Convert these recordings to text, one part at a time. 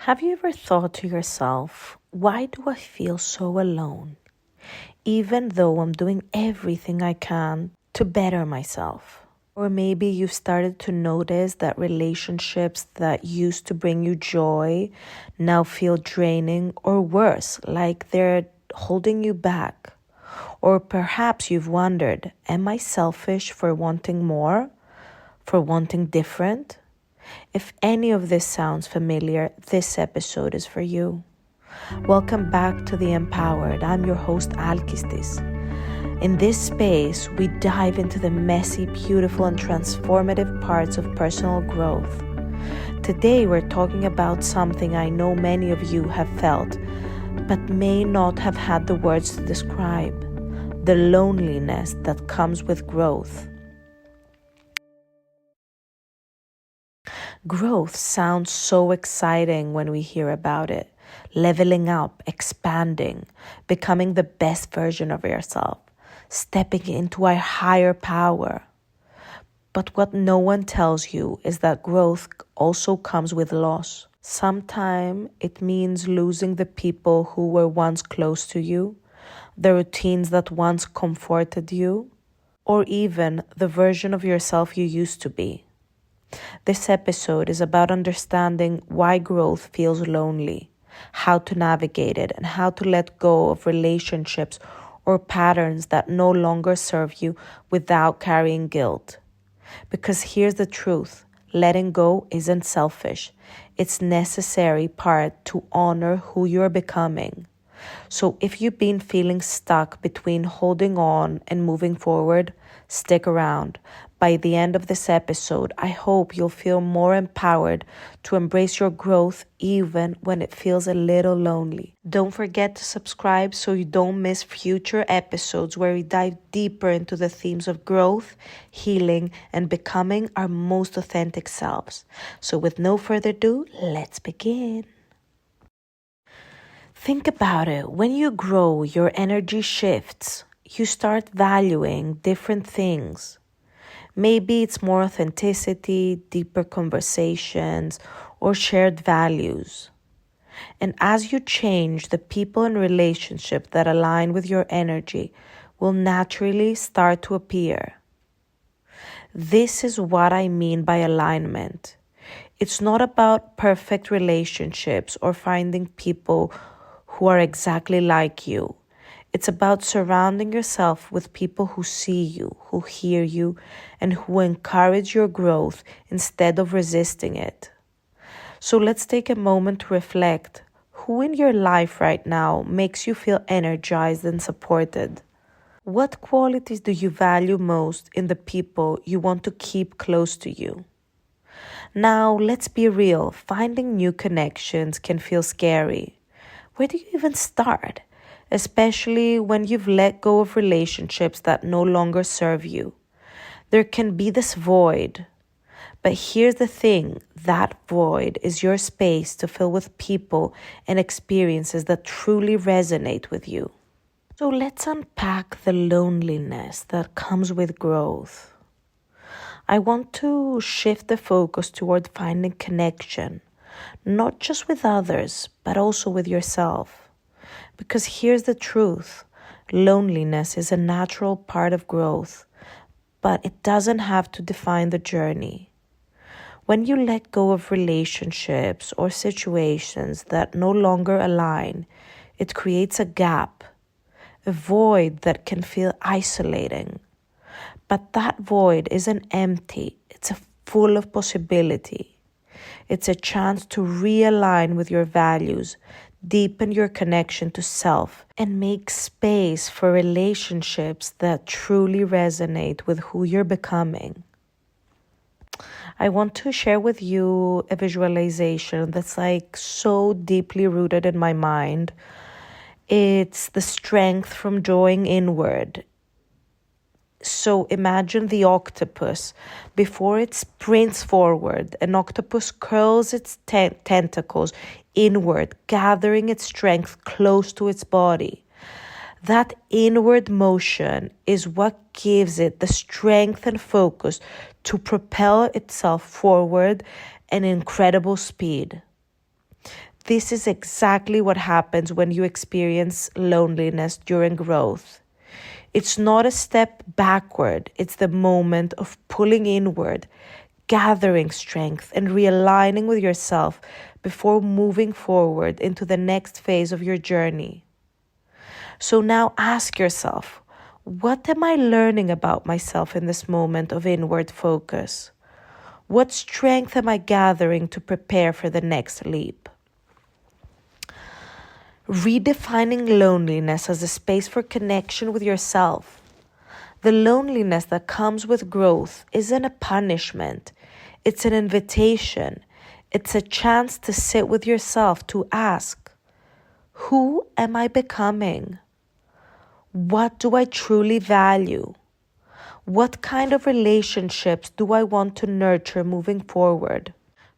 Have you ever thought to yourself, why do I feel so alone, even though I'm doing everything I can to better myself? Or maybe you've started to notice that relationships that used to bring you joy now feel draining or worse, like they're holding you back. Or perhaps you've wondered, am I selfish for wanting more, for wanting different? If any of this sounds familiar, this episode is for you. Welcome back to The Empowered. I'm your host, Alkistis. In this space, we dive into the messy, beautiful, and transformative parts of personal growth. Today, we're talking about something I know many of you have felt, but may not have had the words to describe: the loneliness that comes with growth. Growth sounds so exciting when we hear about it. Leveling up, expanding, becoming the best version of yourself, stepping into a higher power. But what no one tells you is that growth also comes with loss. Sometimes it means losing the people who were once close to you, the routines that once comforted you, or even the version of yourself you used to be. This episode is about understanding why growth feels lonely, how to navigate it, and how to let go of relationships or patterns that no longer serve you without carrying guilt. Because here's the truth: letting go isn't selfish. It's necessary part to honor who you're becoming. So if you've been feeling stuck between holding on and moving forward, stick around. By the end of this episode, I hope you'll feel more empowered to embrace your growth even when it feels a little lonely. Don't forget to subscribe so you don't miss future episodes where we dive deeper into the themes of growth, healing, and becoming our most authentic selves. So with no further ado, let's begin. Think about it. When you grow, your energy shifts. You start valuing different things. Maybe it's more authenticity, deeper conversations, or shared values. And as you change, the people and relationships that align with your energy will naturally start to appear. This is what I mean by alignment. It's not about perfect relationships or finding people who are exactly like you. It's about surrounding yourself with people who see you, who hear you, and who encourage your growth instead of resisting it. So let's take a moment to reflect. Who in your life right now makes you feel energized and supported? What qualities do you value most in the people you want to keep close to you? Now, let's be real. Finding new connections can feel scary. Where do you even start? Especially when you've let go of relationships that no longer serve you. There can be this void. But here's the thing: that void is your space to fill with people and experiences that truly resonate with you. So let's unpack the loneliness that comes with growth. I want to shift the focus toward finding connection, not just with others, but also with yourself. Because here's the truth: loneliness is a natural part of growth, but it doesn't have to define the journey. When you let go of relationships or situations that no longer align, it creates a gap, a void that can feel isolating. But that void isn't empty, it's full of possibility. It's a chance to realign with your values, deepen your connection to self, and make space for relationships that truly resonate with who you're becoming. I want to share with you a visualization that's so deeply rooted in my mind. It's the strength from drawing inward. So imagine the octopus. Before it sprints forward, an octopus curls its tentacles inward, gathering its strength close to its body. That inward motion is what gives it the strength and focus to propel itself forward at incredible speed. This is exactly what happens when you experience loneliness during growth. It's not a step backward, it's the moment of pulling inward, gathering strength, and realigning with yourself before moving forward into the next phase of your journey. So now ask yourself, what am I learning about myself in this moment of inward focus? What strength am I gathering to prepare for the next leap? Redefining loneliness as a space for connection with yourself. The loneliness that comes with growth isn't a punishment. It's an invitation. It's a chance to sit with yourself, to ask, who am I becoming? What do I truly value? What kind of relationships do I want to nurture moving forward?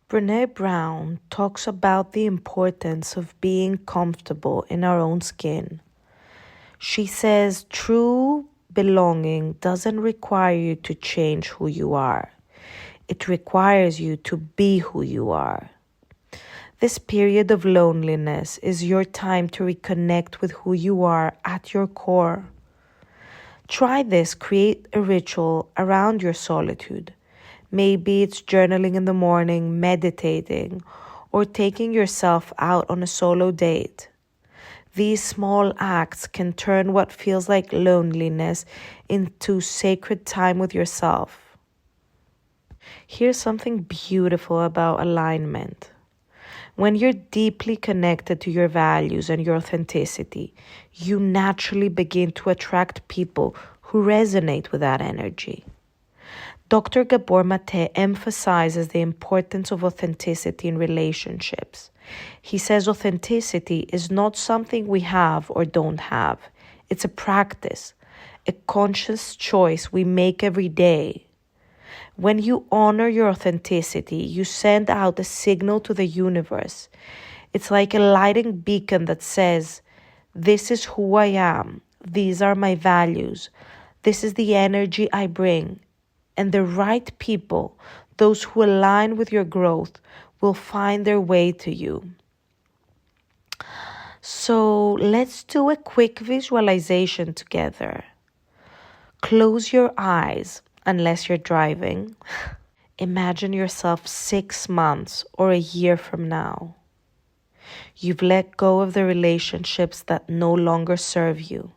Brené Brown talks about the importance of being comfortable in our own skin. She says true belonging doesn't require you to change who you are. It requires you to be who you are. This period of loneliness is your time to reconnect with who you are at your core. Try this, create a ritual around your solitude. Maybe it's journaling in the morning, meditating, or taking yourself out on a solo date. These small acts can turn what feels like loneliness into sacred time with yourself. Here's something beautiful about alignment. When you're deeply connected to your values and your authenticity, you naturally begin to attract people who resonate with that energy. Dr. Gabor Mate emphasizes the importance of authenticity in relationships. He says authenticity is not something we have or don't have. It's a practice, a conscious choice we make every day. When you honor your authenticity, you send out a signal to the universe. It's like a lighting beacon that says, this is who I am. These are my values. This is the energy I bring. And the right people, those who align with your growth, will find their way to you. So let's do a quick visualization together. Close your eyes, unless you're driving. Imagine yourself 6 months or a year from now. You've let go of the relationships that no longer serve you.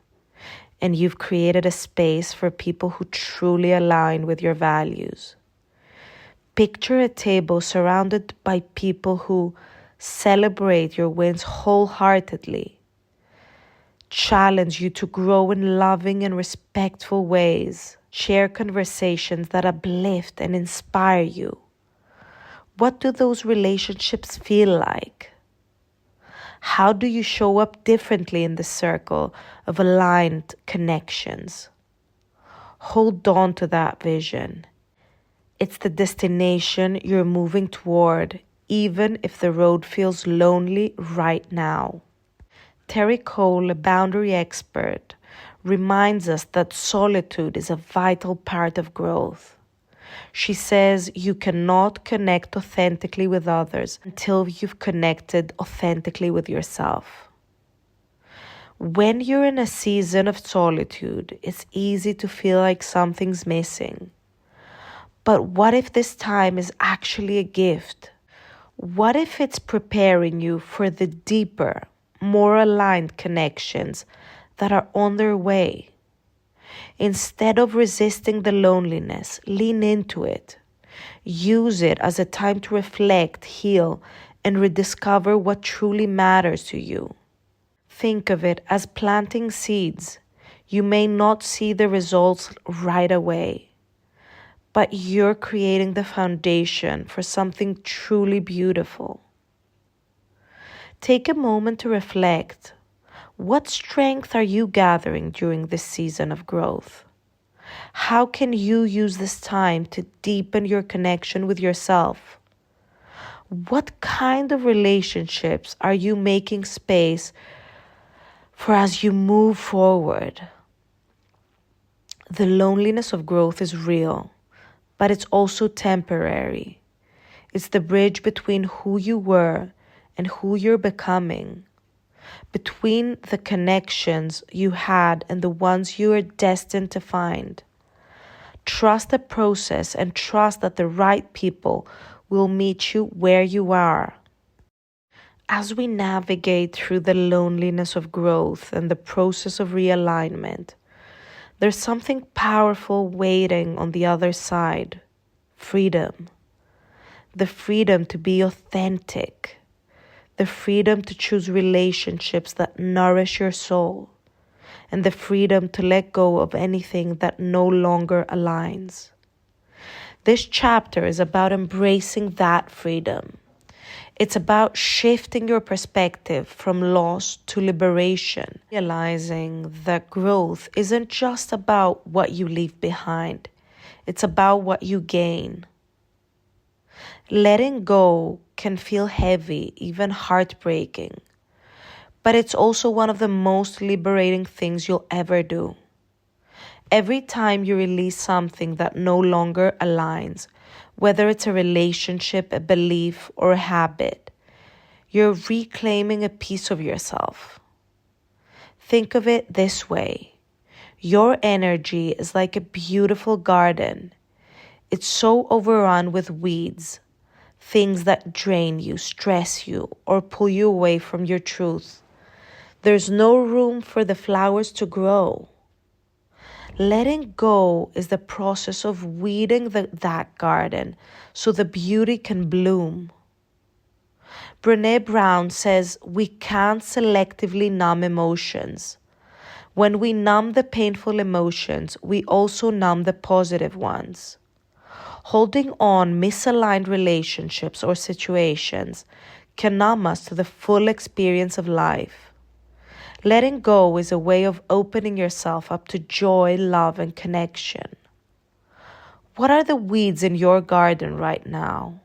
And you've created a space for people who truly align with your values. Picture a table surrounded by people who celebrate your wins wholeheartedly, challenge you to grow in loving and respectful ways, share conversations that uplift and inspire you. What do those relationships feel like? How do you show up differently in the circle of aligned connections? Hold on to that vision. It's the destination you're moving toward, even if the road feels lonely right now. Terry Cole, a boundary expert, reminds us that solitude is a vital part of growth. She says you cannot connect authentically with others until you've connected authentically with yourself. When you're in a season of solitude, it's easy to feel like something's missing. But what if this time is actually a gift? What if it's preparing you for the deeper, more aligned connections that are on their way? Instead of resisting the loneliness, lean into it. Use it as a time to reflect, heal, and rediscover what truly matters to you. Think of it as planting seeds. You may not see the results right away, but you're creating the foundation for something truly beautiful. Take a moment to reflect. What strength are you gathering during this season of growth? How can you use this time to deepen your connection with yourself? What kind of relationships are you making space for as you move forward? The loneliness of growth is real, but it's also temporary. It's the bridge between who you were and who you're becoming, between the connections you had and the ones you are destined to find. Trust the process and trust that the right people will meet you where you are. As we navigate through the loneliness of growth and the process of realignment, there's something powerful waiting on the other side: freedom. The freedom to be authentic, the freedom to choose relationships that nourish your soul, and the freedom to let go of anything that no longer aligns. This chapter is about embracing that freedom. It's about shifting your perspective from loss to liberation, realizing that growth isn't just about what you leave behind, it's about what you gain. Letting go can feel heavy, even heartbreaking, but it's also one of the most liberating things you'll ever do. Every time you release something that no longer aligns, whether it's a relationship, a belief, or a habit, you're reclaiming a piece of yourself. Think of it this way: your energy is like a beautiful garden. It's so overrun with weeds, things that drain you, stress you, or pull you away from your truth. There's no room for the flowers to grow. Letting go is the process of weeding that garden so the beauty can bloom. Brené Brown says we can't selectively numb emotions. When we numb the painful emotions, we also numb the positive ones. Holding on misaligned relationships or situations can numb us to the full experience of life. Letting go is a way of opening yourself up to joy, love, and connection. What are the weeds in your garden right now?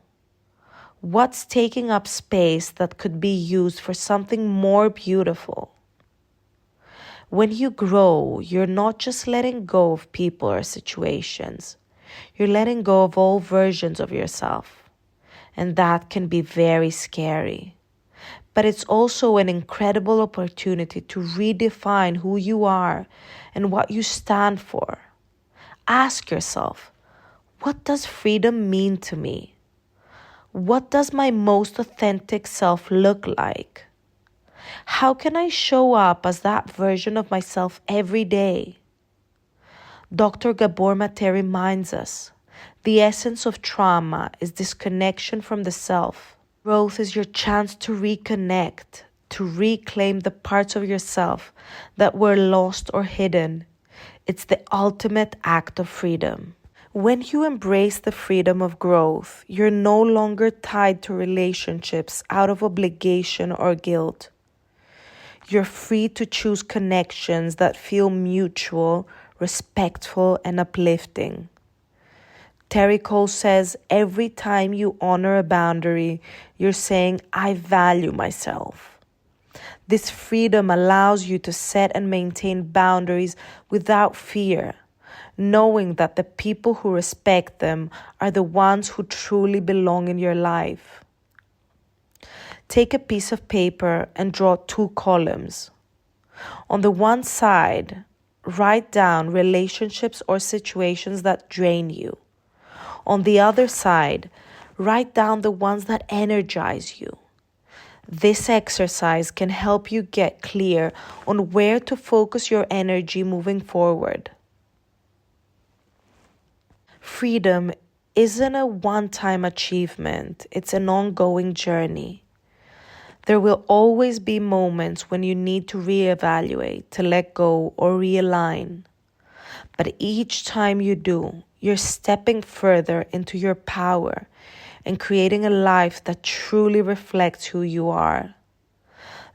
What's taking up space that could be used for something more beautiful? When you grow, you're not just letting go of people or situations. You're letting go of all versions of yourself. And that can be very scary. But it's also an incredible opportunity to redefine who you are and what you stand for. Ask yourself, what does freedom mean to me? What does my most authentic self look like? How can I show up as that version of myself every day? Dr. Gabor Mate reminds us, the essence of trauma is disconnection from the self. Growth is your chance to reconnect, to reclaim the parts of yourself that were lost or hidden. It's the ultimate act of freedom. When you embrace the freedom of growth, you're no longer tied to relationships out of obligation or guilt. You're free to choose connections that feel mutual, respectful, and uplifting. Terry Cole says, every time you honor a boundary, you're saying, I value myself. This freedom allows you to set and maintain boundaries without fear, knowing that the people who respect them are the ones who truly belong in your life. Take a piece of paper and draw 2 columns. On the one side, write down relationships or situations that drain you. On the other side, write down the ones that energize you. This exercise can help you get clear on where to focus your energy moving forward. Freedom isn't a one-time achievement, it's an ongoing journey. There will always be moments when you need to reevaluate, to let go, or realign. But each time you do, you're stepping further into your power and creating a life that truly reflects who you are.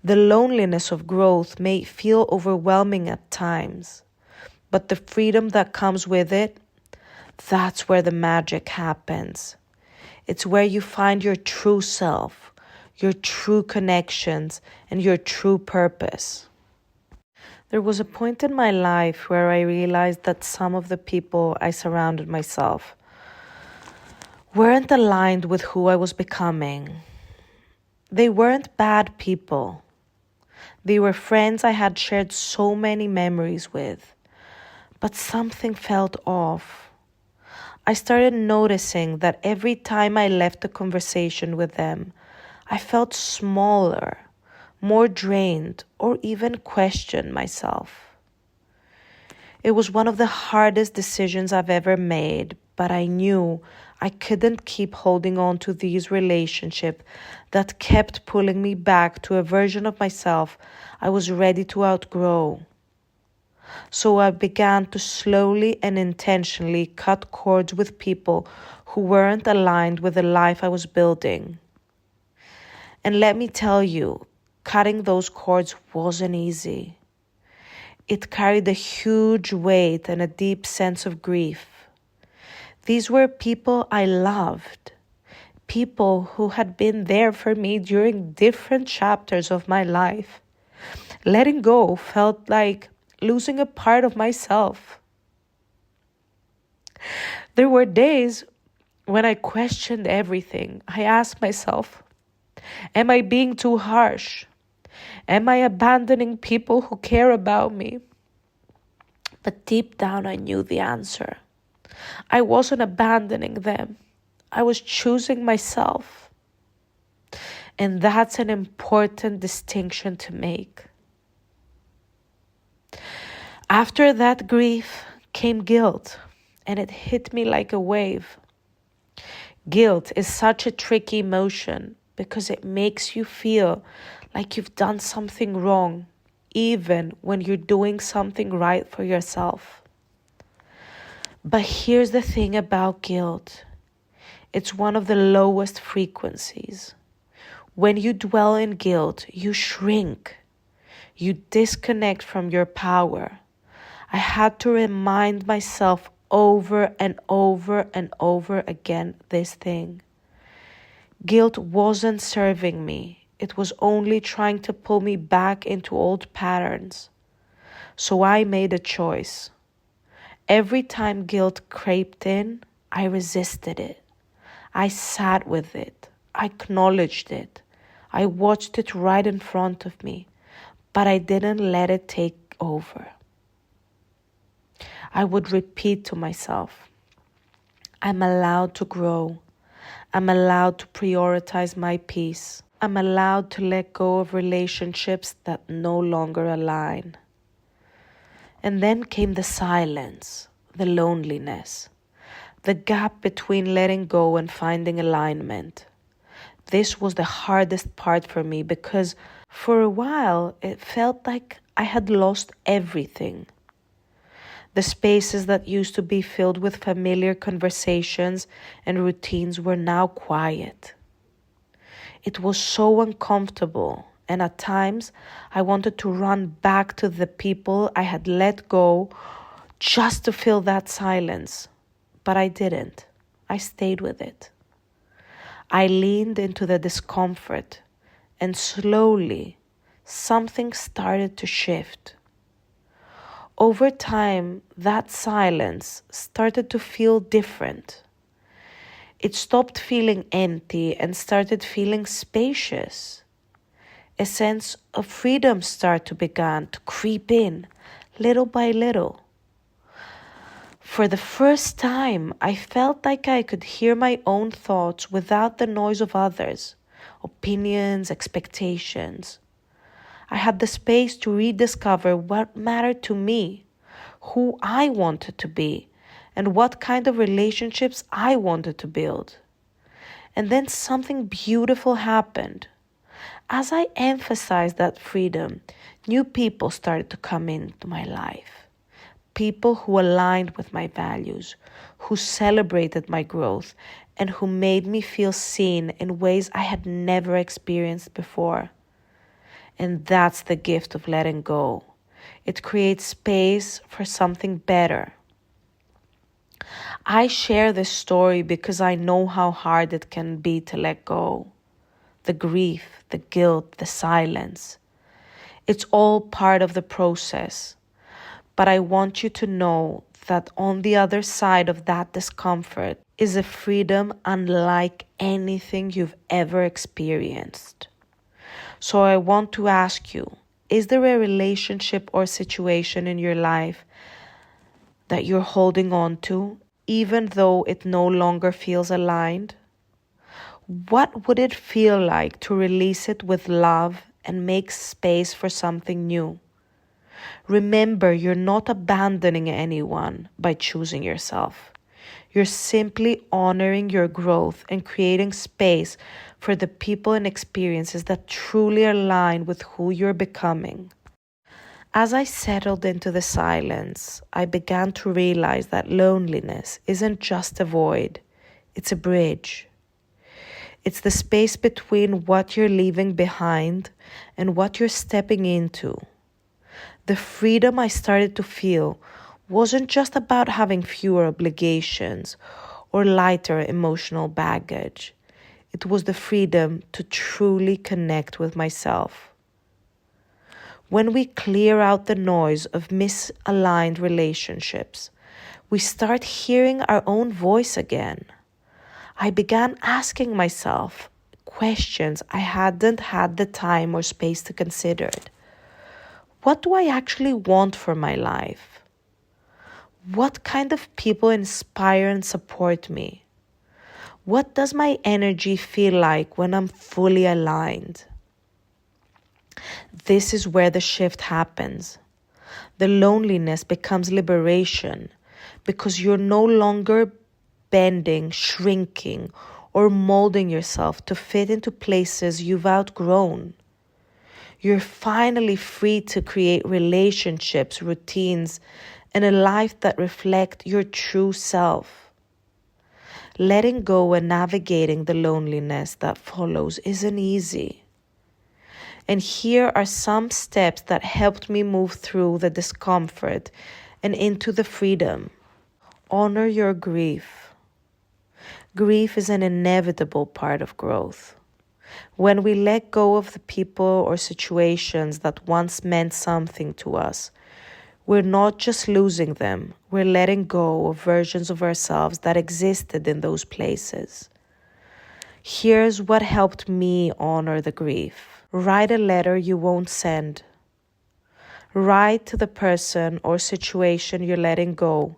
The loneliness of growth may feel overwhelming at times, but the freedom that comes with it, that's where the magic happens. It's where you find your true self, your true connections, and your true purpose. There was a point in my life where I realized that some of the people I surrounded myself weren't aligned with who I was becoming. They weren't bad people. They were friends I had shared so many memories with. But something felt off. I started noticing that every time I left a conversation with them, I felt smaller, more drained, or even questioned myself. It was one of the hardest decisions I've ever made, but I knew I couldn't keep holding on to these relationships that kept pulling me back to a version of myself I was ready to outgrow. So I began to slowly and intentionally cut cords with people who weren't aligned with the life I was building. And let me tell you, cutting those cords wasn't easy. It carried a huge weight and a deep sense of grief. These were people I loved, people who had been there for me during different chapters of my life. Letting go felt like losing a part of myself. There were days when I questioned everything. I asked myself, am I being too harsh? Am I abandoning people who care about me? But deep down, I knew the answer. I wasn't abandoning them. I was choosing myself. And that's an important distinction to make. After that grief came guilt, and it hit me like a wave. Guilt is such a tricky emotion because it makes you feel like you've done something wrong, even when you're doing something right for yourself. But here's the thing about guilt. It's one of the lowest frequencies. When you dwell in guilt, you shrink. You disconnect from your power. I had to remind myself over and over and over again this thing. Guilt wasn't serving me. It was only trying to pull me back into old patterns. So I made a choice. Every time guilt crept in, I resisted it. I sat with it. I acknowledged it. I watched it right in front of me, but I didn't let it take over. I would repeat to myself, I'm allowed to grow. I'm allowed to prioritize my peace. I'm allowed to let go of relationships that no longer align. And then came the silence, the loneliness, the gap between letting go and finding alignment. This was the hardest part for me because for a while it felt like I had lost everything. The spaces that used to be filled with familiar conversations and routines were now quiet. It was so uncomfortable, and at times I wanted to run back to the people I had let go just to fill that silence. But I didn't. I stayed with it. I leaned into the discomfort, and slowly something started to shift. Over time, that silence started to feel different. It stopped feeling empty and started feeling spacious. A sense of freedom started to begin to creep in, little by little. For the first time, I felt like I could hear my own thoughts without the noise of others, opinions, expectations. I had the space to rediscover what mattered to me, who I wanted to be, and what kind of relationships I wanted to build. And then something beautiful happened. As I emphasized that freedom, new people started to come into my life. People who aligned with my values, who celebrated my growth, and who made me feel seen in ways I had never experienced before. And that's the gift of letting go. It creates space for something better. I share this story because I know how hard it can be to let go. The grief, the guilt, the silence. It's all part of the process. But I want you to know that on the other side of that discomfort is a freedom unlike anything you've ever experienced. So I want to ask you, is there a relationship or situation in your life that you're holding on to, even though it no longer feels aligned? What would it feel like to release it with love and make space for something new? Remember, you're not abandoning anyone by choosing yourself. You're simply honoring your growth and creating space for the people and experiences that truly align with who you're becoming. As I settled into the silence, I began to realize that loneliness isn't just a void, it's a bridge. It's the space between what you're leaving behind and what you're stepping into. The freedom I started to feel wasn't just about having fewer obligations or lighter emotional baggage. It was the freedom to truly connect with myself. When we clear out the noise of misaligned relationships, we start hearing our own voice again. I began asking myself questions I hadn't had the time or space to consider. What do I actually want for my life? What kind of people inspire and support me? What does my energy feel like when I'm fully aligned? This is where the shift happens. The loneliness becomes liberation because you're no longer bending, shrinking, or molding yourself to fit into places you've outgrown. You're finally free to create relationships, routines, and a life that reflect your true self. Letting go and navigating the loneliness that follows isn't easy. And here are some steps that helped me move through the discomfort and into the freedom. Honor your grief. Grief is an inevitable part of growth. When we let go of the people or situations that once meant something to us, we're not just losing them, we're letting go of versions of ourselves that existed in those places. Here's what helped me honor the grief. Write a letter you won't send. Write to the person or situation you're letting go.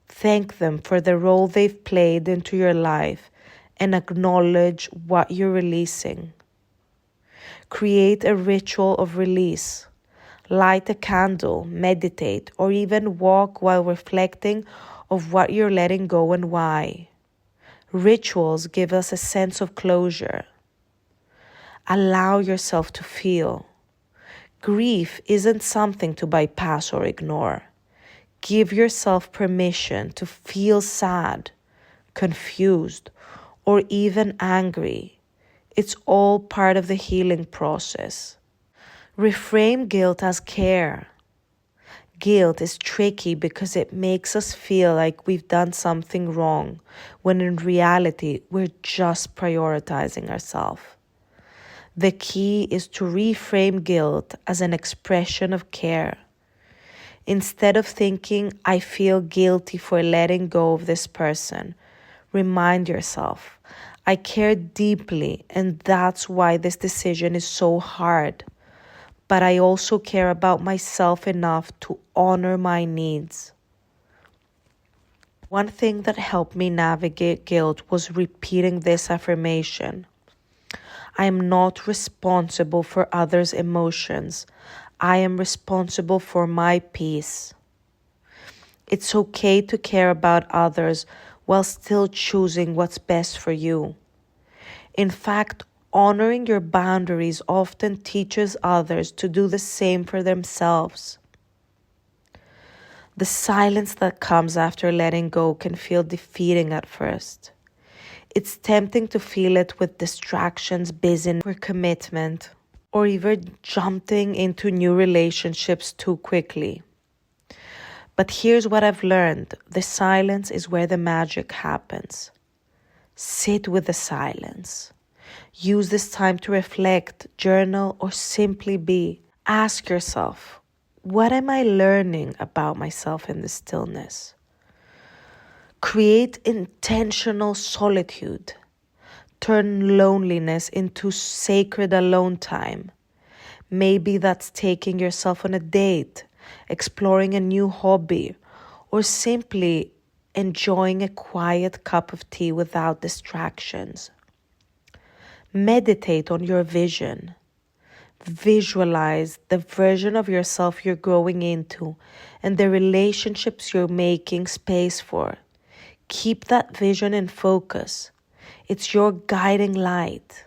Thank them for the role they've played into your life and acknowledge what you're releasing. Create a ritual of release. Light a candle, meditate, or even walk while reflecting of what you're letting go and why. Rituals give us a sense of closure. Allow yourself to feel. Grief isn't something to bypass or ignore. Give yourself permission to feel sad, confused, or even angry. It's all part of the healing process. Reframe guilt as care. Guilt is tricky because it makes us feel like we've done something wrong, when in reality, we're just prioritizing ourselves. The key is to reframe guilt as an expression of care. Instead of thinking, I feel guilty for letting go of this person, remind yourself, I care deeply and that's why this decision is so hard. But I also care about myself enough to honor my needs. One thing that helped me navigate guilt was repeating this affirmation. I am not responsible for others' emotions. I am responsible for my peace. It's okay to care about others while still choosing what's best for you. In fact, honoring your boundaries often teaches others to do the same for themselves. The silence that comes after letting go can feel defeating at first. It's tempting to feel it with distractions, busy for commitment, or even jumping into new relationships too quickly. But here's what I've learned. The silence is where the magic happens. Sit with the silence. Use this time to reflect, journal, or simply be. Ask yourself, what am I learning about myself in this stillness? Create intentional solitude. Turn loneliness into sacred alone time. Maybe that's taking yourself on a date, exploring a new hobby, or simply enjoying a quiet cup of tea without distractions. Meditate on your vision. Visualize the version of yourself you're growing into and the relationships you're making space for. Keep that vision in focus. It's your guiding light.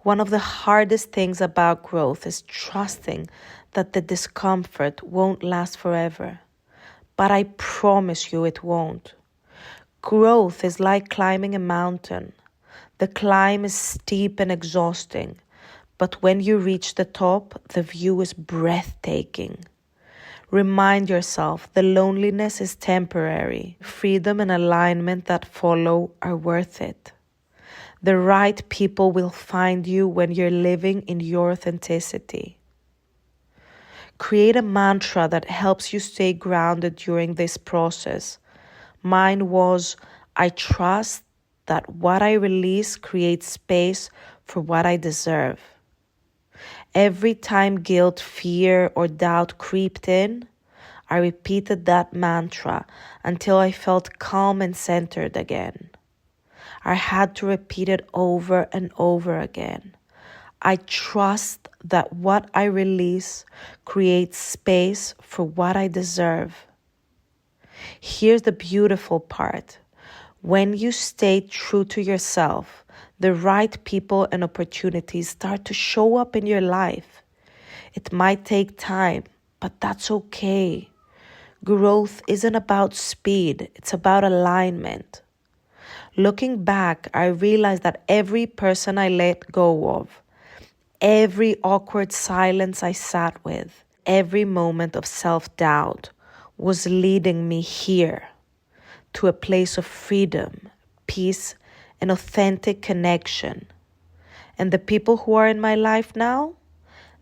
One of the hardest things about growth is trusting that the discomfort won't last forever. But I promise you it won't. Growth is like climbing a mountain. The climb is steep and exhausting, but when you reach the top, the view is breathtaking. Remind yourself the loneliness is temporary. Freedom and alignment that follow are worth it. The right people will find you when you're living in your authenticity. Create a mantra that helps you stay grounded during this process. Mine was, I trust that what I release creates space for what I deserve. Every time guilt, fear, or doubt creeped in, I repeated that mantra until I felt calm and centered again. I had to repeat it over and over again. I trust that what I release creates space for what I deserve. Here's the beautiful part. When you stay true to yourself, the right people and opportunities start to show up in your life. It might take time, but that's okay. Growth isn't about speed, it's about alignment. Looking back, I realized that every person I let go of, every awkward silence I sat with, every moment of self-doubt was leading me here to a place of freedom, peace, and authentic connection. And the people who are in my life now,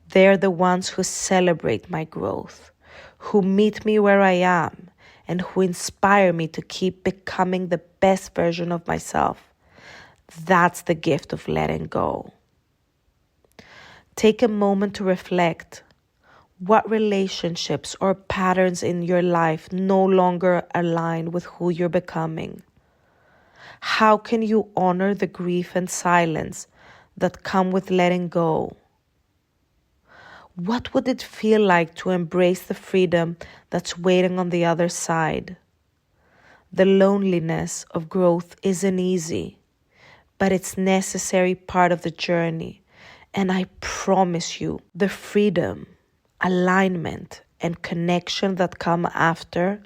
they're the ones who celebrate my growth, who meet me where I am, and who inspire me to keep becoming the best version of myself. That's the gift of letting go. Take a moment to reflect. What relationships or patterns in your life no longer align with who you're becoming? How can you honor the grief and silence that come with letting go? What would it feel like to embrace the freedom that's waiting on the other side? The loneliness of growth isn't easy, but it's a necessary part of the journey. And I promise you, the freedom, alignment, and connection that come after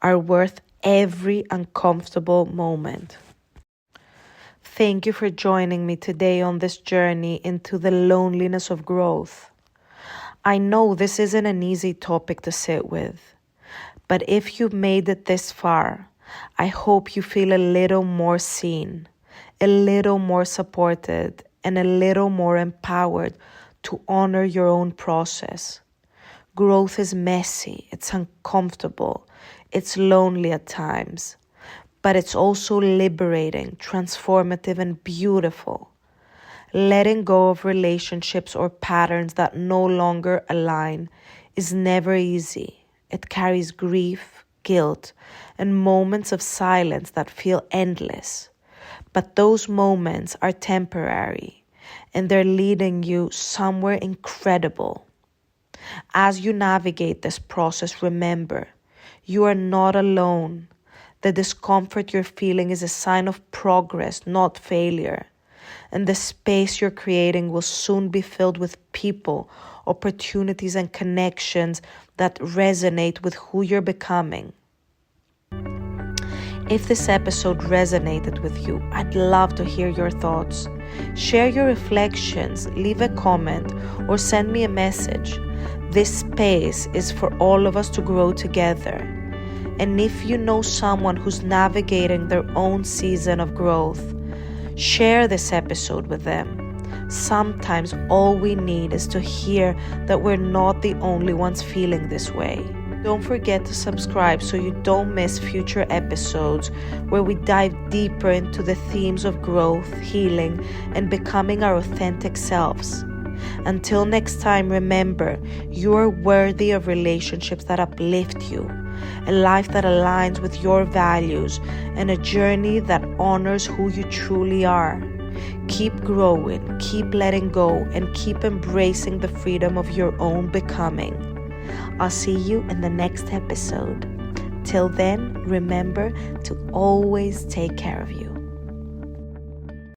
are worth every uncomfortable moment. Thank you for joining me today on this journey into the loneliness of growth. I know this isn't an easy topic to sit with, but if you made it this far, I hope you feel a little more seen, a little more supported, and a little more empowered to honor your own process. Growth is messy, it's uncomfortable, it's lonely at times, but it's also liberating, transformative, and beautiful. Letting go of relationships or patterns that no longer align is never easy. It carries grief, guilt, and moments of silence that feel endless. But those moments are temporary, and they're leading you somewhere incredible. As you navigate this process, remember, you are not alone. The discomfort you're feeling is a sign of progress, not failure. And the space you're creating will soon be filled with people, opportunities, and connections that resonate with who you're becoming. If this episode resonated with you, I'd love to hear your thoughts. Share your reflections, leave a comment, or send me a message. This space is for all of us to grow together. And if you know someone who's navigating their own season of growth, share this episode with them. Sometimes all we need is to hear that we're not the only ones feeling this way. Don't forget to subscribe so you don't miss future episodes where we dive deeper into the themes of growth, healing, and becoming our authentic selves. Until next time, remember, you are worthy of relationships that uplift you, a life that aligns with your values, and a journey that honors who you truly are. Keep growing, keep letting go, and keep embracing the freedom of your own becoming. I'll see you in the next episode. Till then, remember to always take care of you.